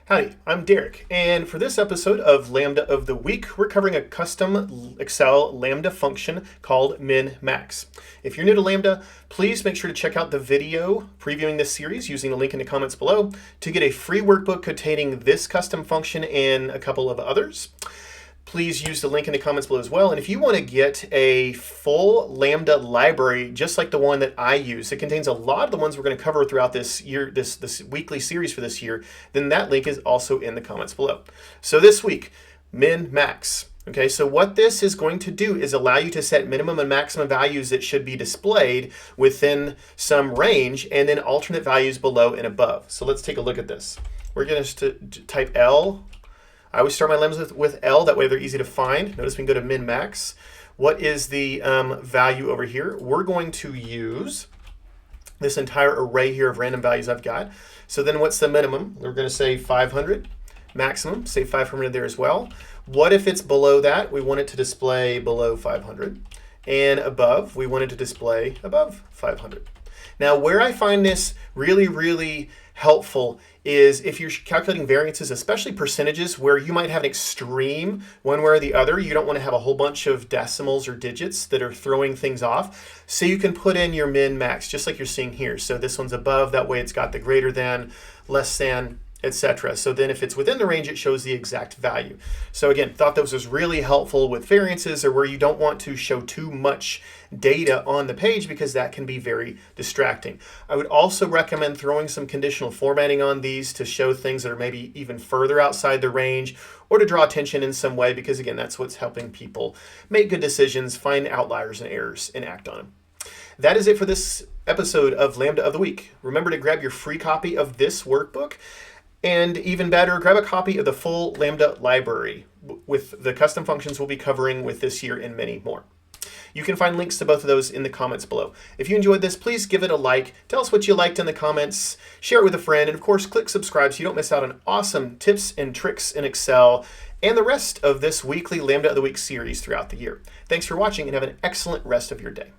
Howdy, I'm Derek, and for this episode of Lambda of the Week, we're covering a custom Excel Lambda function called min-max. If you're new to Lambda, please make sure to check out the video previewing this series using the link in the comments below to get a free workbook containing this custom function and a couple of others. Please use the link in the comments below as well. And if you want to get a full Lambda library, just like the one that I use, it contains a lot of the ones we're going to cover throughout this year, this weekly series for this year, then that link is also in the comments below. So this week, min-max. Okay, so what this is going to do is allow you to set minimum and maximum values that should be displayed within some range and then alternate values below and above. So let's take a look at this. We're going to type L. I always start my lambdas with L, that way they're easy to find. Notice we can go to min-max. What is the value over here? We're going to use this entire array here of random values I've got. So then what's the minimum? We're going to say 500. Maximum, say 500 there as well. What if it's below that? We want it to display below 500. And above, we want it to display above 500. Now, where I find this really helpful is if you're calculating variances, especially percentages, where you might have an extreme one way or the other. You don't want to have a whole bunch of decimals or digits that are throwing things off. So you can put in your min-max, just like you're seeing here. So this one's above, that way it's got the greater than, less than, etc. So then if it's within the range, it shows the exact value. So again, thought this was really helpful with variances or where you don't want to show too much data on the page because that can be very distracting. I would also recommend throwing some conditional formatting on these to show things that are maybe even further outside the range or to draw attention in some way because again, that's what's helping people make good decisions, find outliers and errors, and act on them. That is it for this episode of Lambda of the Week. Remember to grab your free copy of this workbook. And even better, grab a copy of the full Lambda library with the custom functions we'll be covering with this year and many more. You can find links to both of those in the comments below. If you enjoyed this, please give it a like. Tell us what you liked in the comments. Share it with a friend. And of course, click subscribe so you don't miss out on awesome tips and tricks in Excel and the rest of this weekly Lambda of the Week series throughout the year. Thanks for watching and have an excellent rest of your day.